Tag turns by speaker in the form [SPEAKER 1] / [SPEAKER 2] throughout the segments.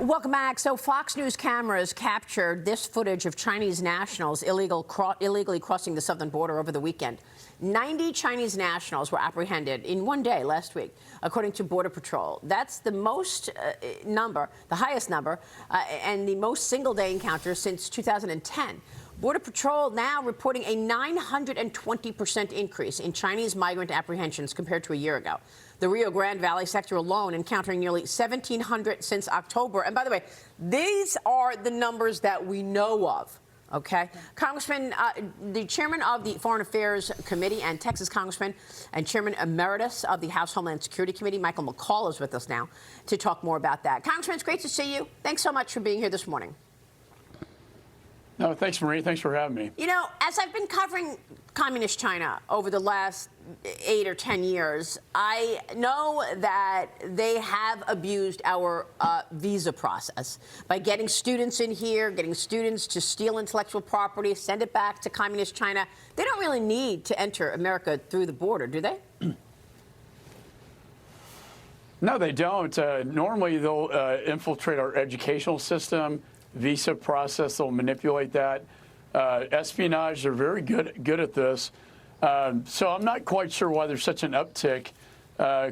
[SPEAKER 1] Welcome back. So Fox News cameras captured this footage of Chinese nationals illegally crossing the southern border over the weekend. 90 Chinese nationals were apprehended in one day last week, according to Border Patrol. That's the most the highest number, and the most single-day encounters since 2010. Border Patrol now reporting a 920% increase in Chinese migrant apprehensions compared to a year ago. The Rio Grande Valley sector alone encountering nearly 1,700 since October. And by the way, these are the numbers that we know of. Okay, Congressman, the chairman of the Foreign Affairs Committee and Texas Congressman and Chairman Emeritus of the House Homeland Security Committee, Michael McCaul, is with us now to talk more about that. Congressman, it's great to see you. Thanks so much for being here this morning.
[SPEAKER 2] No, thanks, Marie. Thanks for having me.
[SPEAKER 1] You know, as I've been covering communist China over the last 8 or 10 years, I know that they have abused our visa process by getting students in here, getting students to steal intellectual property, send it back to communist China. They don't really need to enter America through the border, do they?
[SPEAKER 2] No, they don't. Normally, they'll infiltrate our educational system, visa process. They'll manipulate that. Espionage, they're very good at this. So I'm not quite sure why there's such an uptick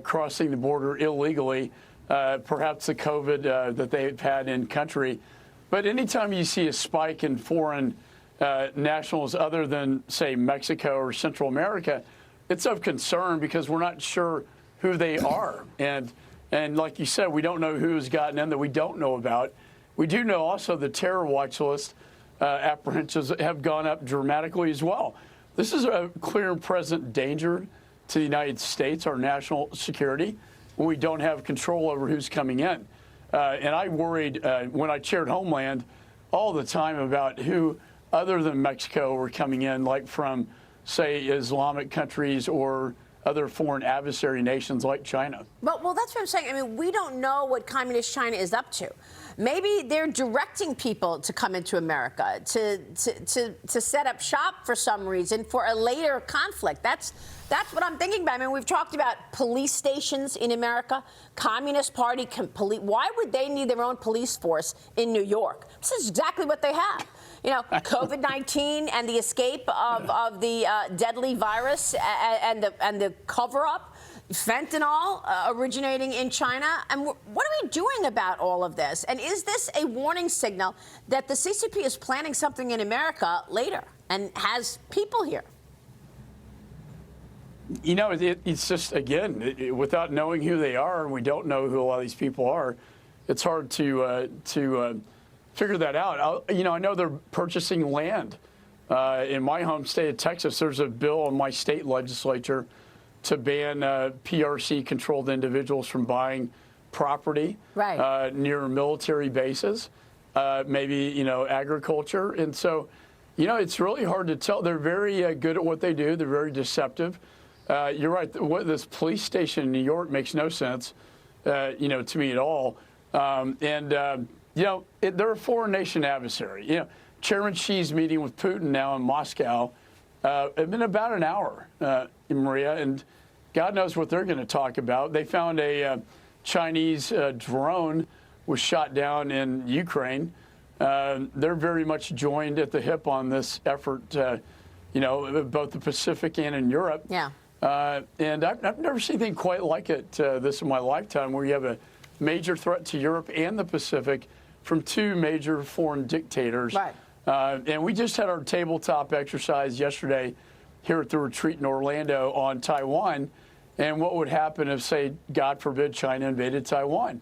[SPEAKER 2] crossing the border illegally. Perhaps the COVID that they've had in country. But anytime you see a spike in foreign nationals other than, say, Mexico or Central America, it's of concern because we're not sure who they are. And like you said, we don't know who's gotten in that we don't know about. We do know also the terror watch list apprehensions have gone up dramatically as well. This is a clear and present danger to the United States, our national security, when we don't have control over who's coming in. And I worried when I chaired Homeland all the time about who other than Mexico were coming in, like from, say, Islamic countries or other foreign adversary nations like China.
[SPEAKER 1] Well, that's what I'm saying. I mean, we don't know what communist China is up to. Maybe they're directing people to come into America to set up shop for some reason for a later conflict. That's what I'm thinking about. I mean, we've talked about police stations in America, Communist Party police. Why would they need their own police force in New York? This is exactly what they have. You know, COVID-19 and the escape of the deadly virus and the cover-up, fentanyl originating in China. And what are we doing about all of this? And is this a warning signal that the CCP is planning something in America later and has people here?
[SPEAKER 2] You know, it's just, again, without knowing who they are, and we don't know who a lot of these people are, it's hard to figure that out. I know they're purchasing land. In my home state of Texas, there's a bill in my state legislature to ban PRC-controlled individuals from buying property near military bases, maybe, agriculture. And so, it's really hard to tell. They're very good at what they do. They're very deceptive. You're right. This police station in New York makes no sense, to me at all. They're a foreign nation adversary. Chairman Xi's meeting with Putin now in Moscow. It's been about an hour, Maria, and God knows what they're going to talk about. They found a Chinese drone was shot down in Ukraine. They're very much joined at the hip on this effort, both the Pacific and in Europe.
[SPEAKER 1] Yeah.
[SPEAKER 2] And I've never seen anything quite like it this in my lifetime, where you have a major threat to Europe and the Pacific from two major foreign dictators.
[SPEAKER 1] Right.
[SPEAKER 2] And we just had our tabletop exercise yesterday here at the retreat in Orlando on Taiwan, and what would happen if, say, God forbid, China invaded Taiwan.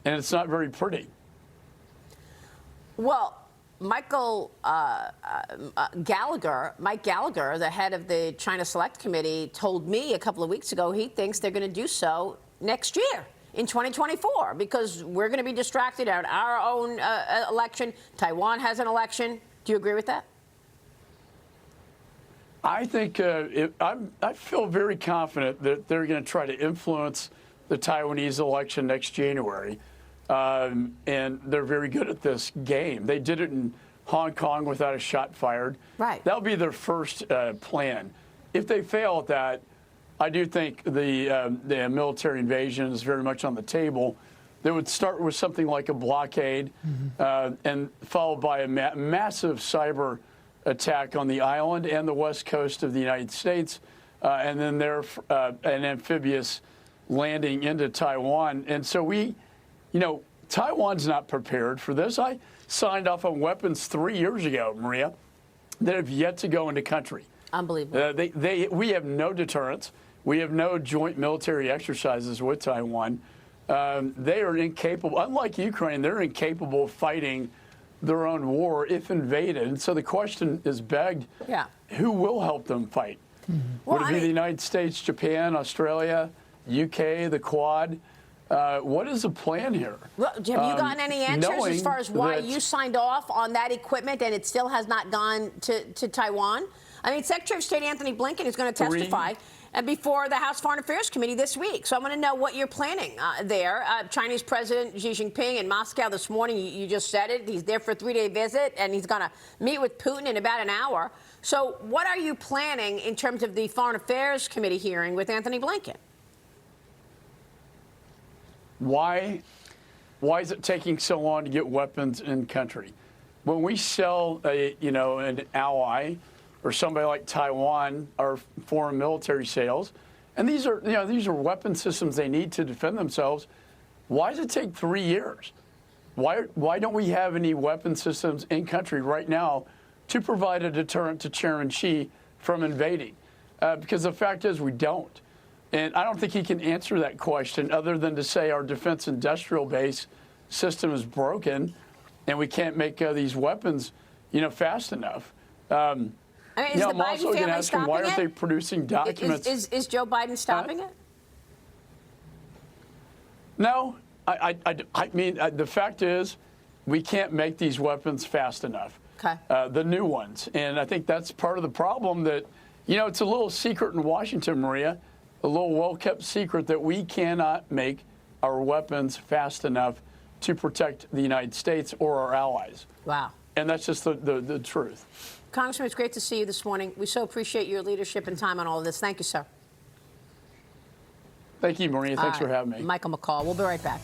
[SPEAKER 2] And it's not very pretty.
[SPEAKER 1] Well, Mike Gallagher, the head of the China Select Committee, told me a couple of weeks ago he thinks they're going to do so next year, in 2024, because we're going to be distracted at our own election. Taiwan has an election. Do you agree with that?
[SPEAKER 2] I think I feel very confident that they're going to try to influence the Taiwanese election next January. And they're very good at this game. They did it in Hong Kong without a shot fired.
[SPEAKER 1] Right.
[SPEAKER 2] That'll be their first plan. If they fail at that, I do think the military invasion is very much on the table. that would start with something like a blockade and followed by a massive cyber attack on the island and the west coast of the United States, and then an amphibious landing into Taiwan. And so Taiwan's not prepared for this. I signed off on weapons 3 years ago, Maria, that have yet to go into country.
[SPEAKER 1] Unbelievable.
[SPEAKER 2] We have no deterrence. We have no joint military exercises with Taiwan. They are incapable, unlike Ukraine, they're incapable of fighting their own war if invaded. And so the question is begged, who will help them fight? Would it be the United States, Japan, Australia, UK, the Quad? What is the plan here?
[SPEAKER 1] Well, have you gotten any answers as far as why you signed off on that equipment and it still has not gone to Taiwan? I mean, Secretary of State Anthony Blinken is going to testify before the House Foreign Affairs Committee this week. So I want to know what you're planning there. Chinese President Xi Jinping in Moscow this morning, you just said it. He's there for a 3-day visit, and he's going to meet with Putin in about an hour. So what are you planning in terms of the Foreign Affairs Committee hearing with Anthony Blinken?
[SPEAKER 2] Why is it taking so long to get weapons in country? When we sell an ally or somebody like Taiwan, our foreign military sales, and these are weapon systems they need to defend themselves. Why does it take 3 years? Why don't we have any weapon systems in country right now to provide a deterrent to Chairman Xi from invading? Because the fact is we don't. And I don't think he can answer that question other than to say our defense industrial base system is broken and we can't make these weapons, fast enough.
[SPEAKER 1] I mean,
[SPEAKER 2] I'm also going to ask him, why aren't they producing documents?
[SPEAKER 1] Is Joe Biden stopping it?
[SPEAKER 2] No. I mean, the fact is we can't make these weapons fast enough.
[SPEAKER 1] Okay.
[SPEAKER 2] The new ones. And I think that's part of the problem that, it's a little secret in Washington, Maria, a little well-kept secret that we cannot make our weapons fast enough to protect the United States or our allies.
[SPEAKER 1] Wow.
[SPEAKER 2] And that's just the truth.
[SPEAKER 1] Congressman, it's great to see you this morning. We so appreciate your leadership and time on all of this. Thank you, sir.
[SPEAKER 2] Thank you, Maria. Thanks for having me.
[SPEAKER 1] Michael McCaul. We'll be right back.